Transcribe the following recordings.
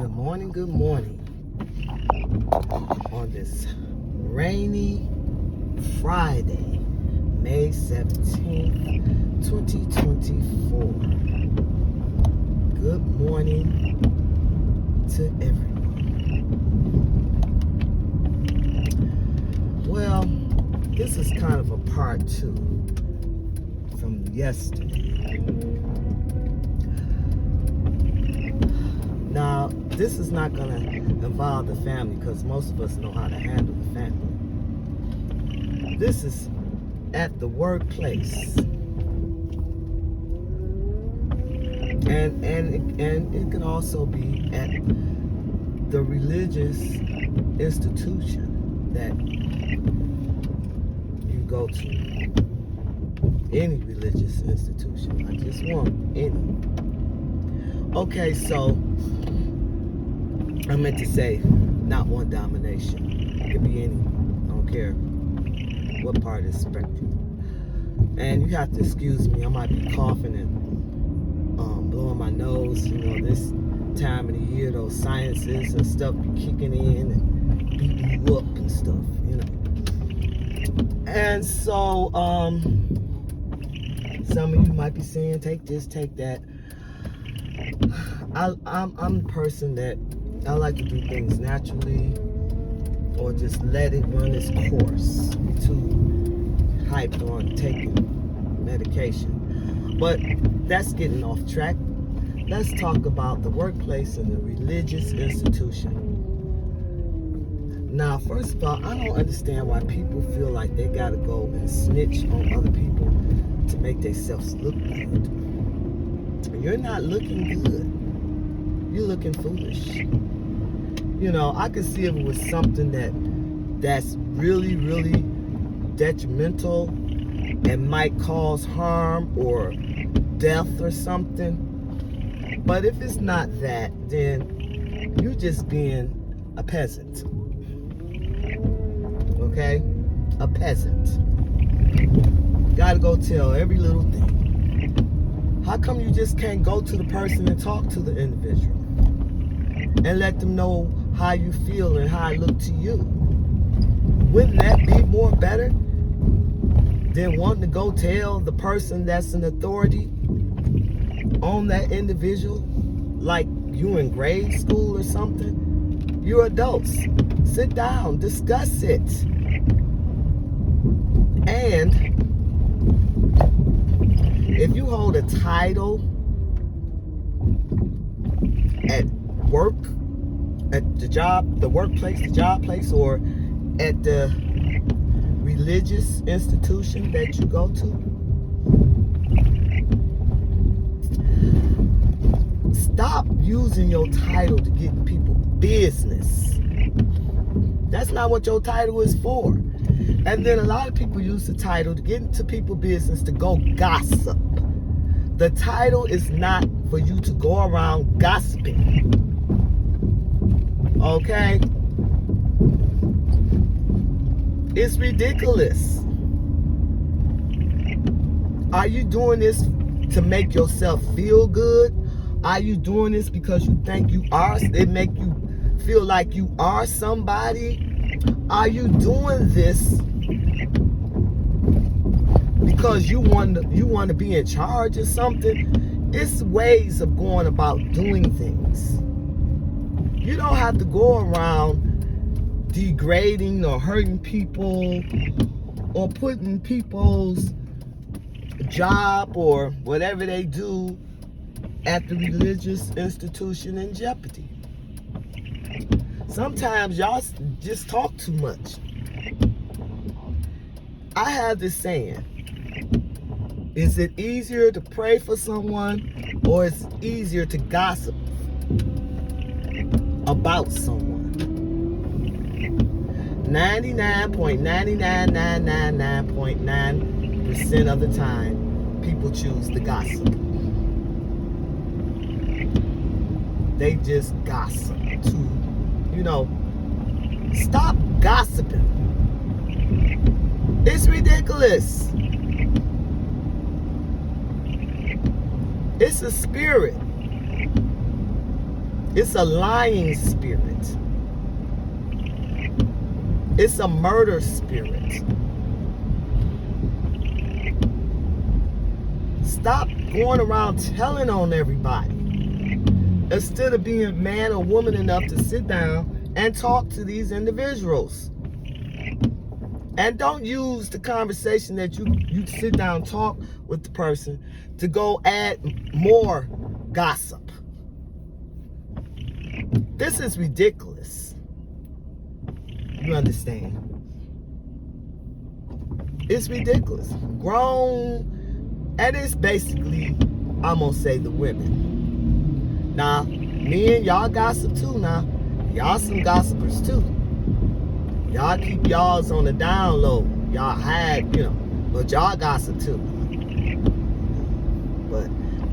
Good morning. On this rainy Friday, May 17th, 2024. Good morning to everyone. Well, this is kind of a part 2 from yesterday. Now, this is not going to involve the family because most of us know how to handle the family. This is at the workplace. And it can also be at the religious institution that you go to. Any religious institution. I just want any. Okay, so I meant to say not one domination. It could be any. I don't care what part of the spectrum. And you have to excuse me. I might be coughing and blowing my nose. You know, this time of the year, those sinuses and stuff be kicking in and beating you up and stuff, you know. And so, some of you might be saying, take this, take that. I'm the person that I like to do things naturally or just let it run its course. Be too hyped on taking medication. But that's getting off track. Let's talk about the workplace and the religious institution. Now, first of all, I don't understand why people feel like they gotta go and snitch on other people to make themselves look good. You're not looking good. You're looking foolish. You know, I could see if it was something that's really, really detrimental and might cause harm or death or something. But if it's not that, then you're just being a peasant. Okay? A peasant. Gotta go tell every little thing. How come you just can't go to the person and talk to the individual and let them know how you feel and how it look to you? Wouldn't that be more better than wanting to go tell the person that's an authority on that individual, like you in grade school or something? You're adults. Sit down, discuss it. And if you hold a title at work, at the job, the workplace, the job place, or at the religious institution that you go to, stop using your title to get people business. That's not what your title is for. And then a lot of people use the title to get into people's business to go gossip. The title is not for you to go around gossiping. Okay? It's ridiculous. Are you doing this to make yourself feel good? Are you doing this because you think you are? It make you feel like you are somebody? Are you doing this because you want to be in charge of something? It's ways of going about doing things. You don't have to go around degrading or hurting people or putting people's job or whatever they do at the religious institution in jeopardy. Sometimes y'all just talk too much. I have this saying: is it easier to pray for someone or is it easier to gossip about someone? 99.99999.9% of the time, people choose the gossip. They just gossip to, you know, stop gossiping. It's ridiculous. It's a spirit. It's a lying spirit. It's a murder spirit. Stop going around telling on everybody. Instead of being man or woman enough to sit down and talk to these individuals. And don't use the conversation that you sit down and talk with the person to go add more gossip. This is ridiculous. You understand? It's ridiculous. Grown, and it's basically, I'm going to say the women. Now, me and y'all gossip too now. Y'all some gossipers too. Y'all keep y'all's on the down low. Y'all hide, but y'all gossip too. But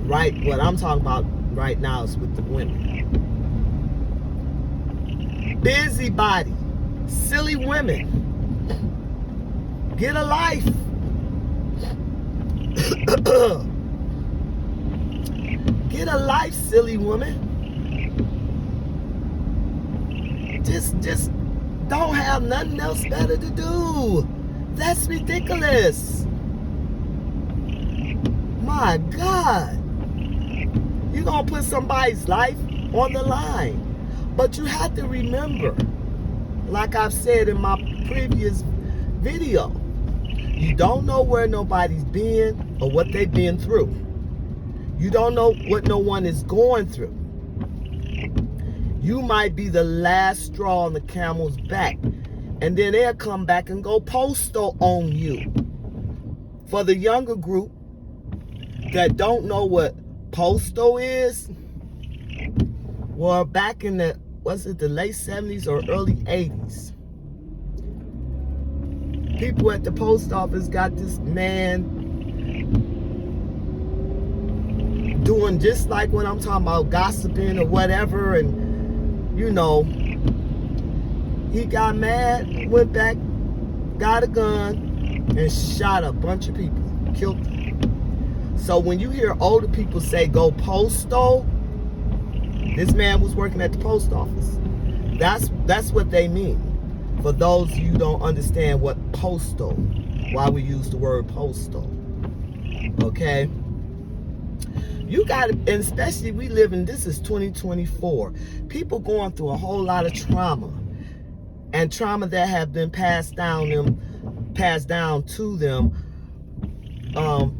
what I'm talking about right now is with the women. Busybody, silly women. Get a life. Get a life, silly woman. Just don't have nothing else better to do. That's ridiculous. My God. You're going to put somebody's life on the line. But you have to remember, like I've said in my previous video, you don't know where nobody's been or what they've been through. You don't know what no one is going through. You might be the last straw on the camel's back. And then they'll come back and go postal on you. For the younger group that don't know what postal is, well, back in the late 70s or early 80s, people at the post office got this man doing just like what I'm talking about, gossiping or whatever, and he got mad, went back, got a gun, and shot a bunch of people, killed them. So when you hear older people say go postal, this man was working at the post office. That's what they mean. For those of you who don't understand what postal, why we use the word postal. Okay? You got to, and especially we live in, this is 2024. People going through a whole lot of trauma. And trauma that have been passed down to them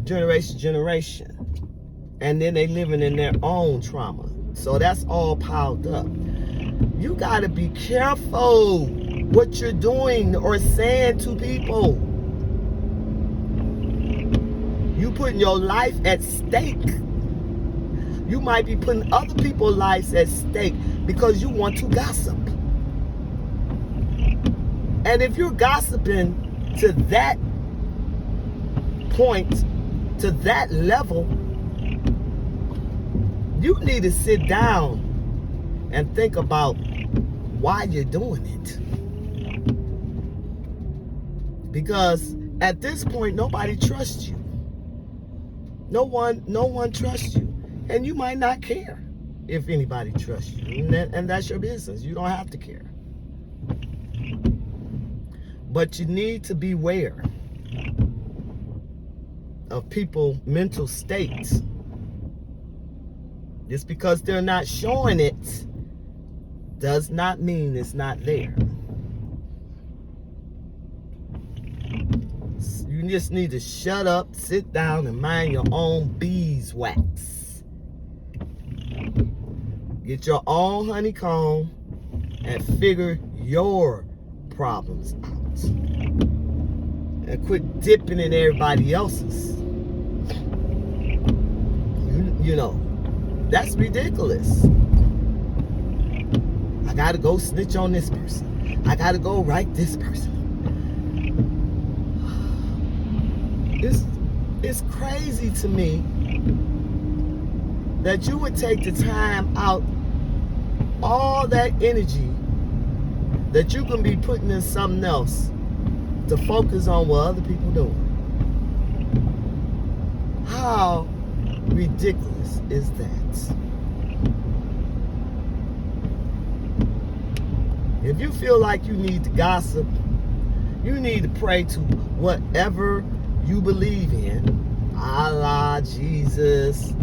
generation to generation. And then they living in their own trauma. So that's all piled up. You got to be careful what you're doing or saying to people. You putting your life at stake. You might be putting other people's lives at stake because you want to gossip. And if you're gossiping to that point, to that level, you need to sit down and think about why you're doing it. Because at this point, nobody trusts you. No one trusts you. And you might not care if anybody trusts you. And that's your business. You don't have to care. But you need to beware of people's mental states. Just because they're not showing it does not mean it's not there. You just need to shut up, sit down, and mind your own beeswax. Get your own honeycomb and figure your problems out. And quit dipping in everybody else's. That's ridiculous. I gotta go snitch on this person. I gotta go write this person. It's crazy to me that you would take the time out, all that energy that you can be putting in something else to focus on what other people doing. How ridiculous is that? If you feel like you need to gossip, you need to pray to whatever you believe in. Allah, Jesus,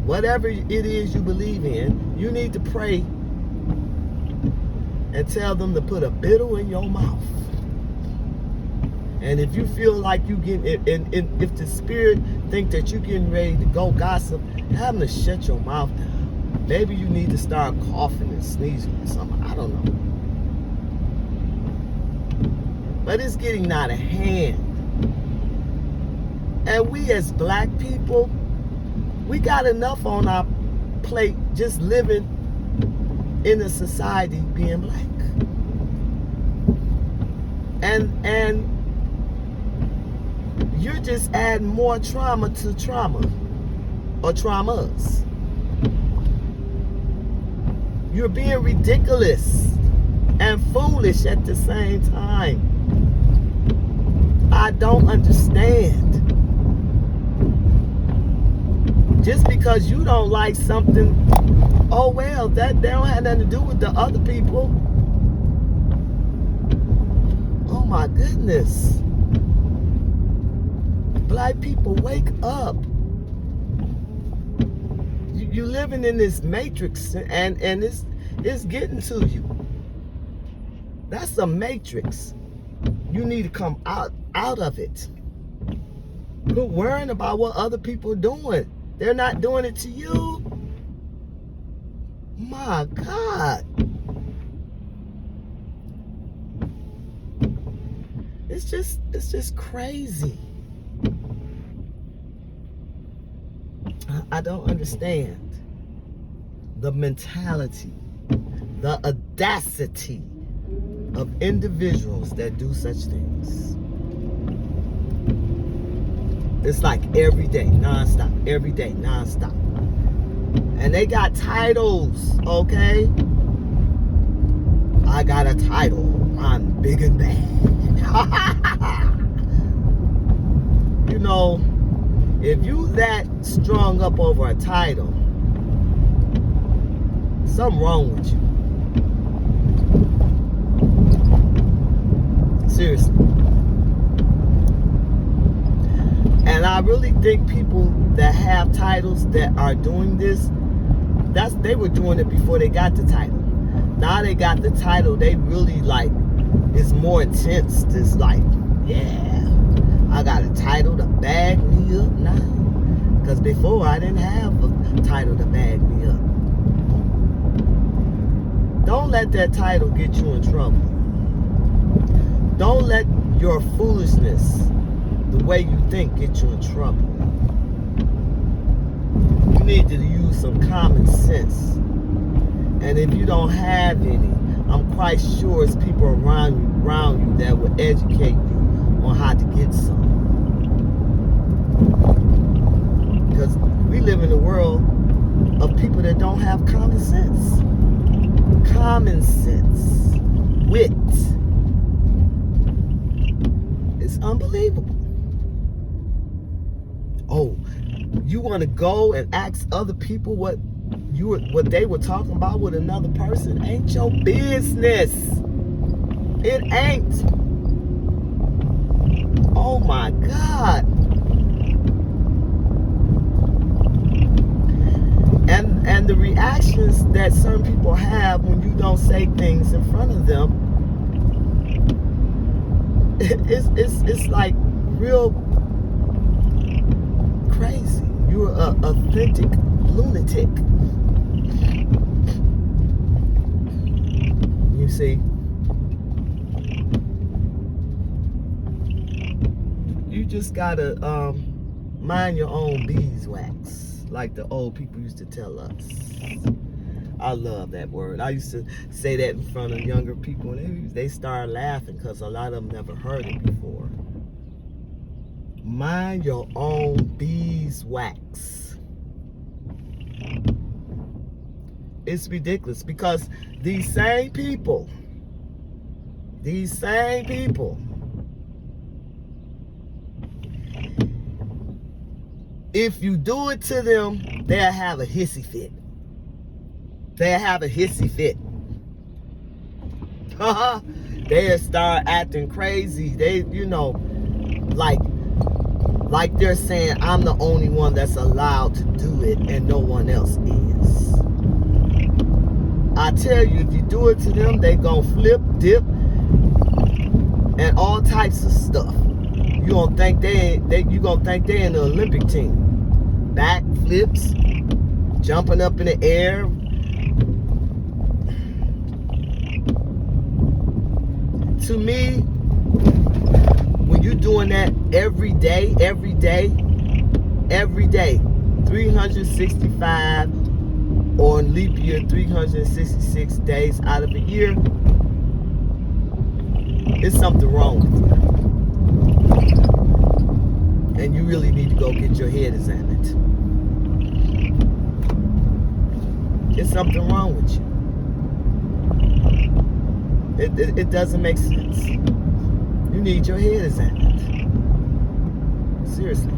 whatever it is you believe in, you need to pray and tell them to put a biddle in your mouth. And if you feel like you get, and if the spirit think that you're getting ready to go gossip, have them to shut your mouth down. Maybe you need to start coughing and sneezing or something. I don't know. But it's getting out of hand. And we as black people, we got enough on our plate just living in a society being black. And you're just adding more trauma to trauma or traumas. You're being ridiculous and foolish at the same time. I don't understand. Just because you don't like something, oh well, that don't have nothing to do with the other people. Oh my goodness. Black people, wake up. You living in this matrix, and it's getting to you. That's a matrix. You need to come out of it. Quit worrying about what other people are doing. They're not doing it to you. My God. It's just crazy. I don't understand the mentality, the audacity of individuals that do such things. It's like every day, nonstop, every day, nonstop. And they got titles, okay? I got a title. I'm big and bad. You know, if you that strung up over a title, something wrong with you. Seriously. And I really think people that have titles that are doing this, they were doing it before they got the title. Now they got the title, they really like, it's more intense. It's like, yeah, I got a title to bag me up now. Because before I didn't have a title to bag me up. Don't let that title get you in trouble. Don't let your foolishness, the way you think, get you in trouble. You need to use some common sense. And if you don't have any, I'm quite sure it's people around you that will educate you on how to get some. Because we live in a world of people that don't have common sense. Common sense. Wit. It's unbelievable. Oh, you want to go and ask other people what they were talking about with another person? Ain't your business. It ain't. Oh my God. And the reactions that certain people have when you don't say things in front of them, it's like real crazy. You're an authentic lunatic. You see, you just gotta mind your own beeswax, like the old people used to tell us. I love that word. I used to say that in front of younger people, and they started laughing because a lot of them never heard it before. Mind your own beeswax. It's ridiculous because these same people, if you do it to them, they'll have a hissy fit. They'll have a hissy fit. They start acting crazy. They, like they're saying I'm the only one that's allowed to do it and no one else is. I tell you, if you do it to them, they gonna flip, dip, and all types of stuff. You gonna think they in the Olympic team. Back flips, jumping up in the air. To me, when you're doing that every day, 365, or in leap year, 366 days out of a year, there's something wrong with you. And you really need to go get your head examined. There's something wrong with you. It doesn't make sense. You need your head examined. Seriously.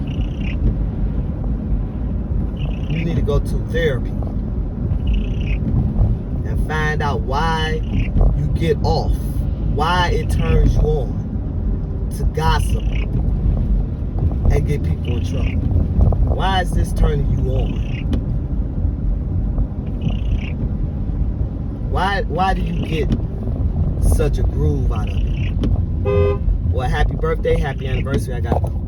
You need to go to therapy and find out why you get off, why it turns you on to gossip and get people in trouble. Why is this turning you on? Why do you get such a groove out of it? Well, happy birthday, happy anniversary. I got to go.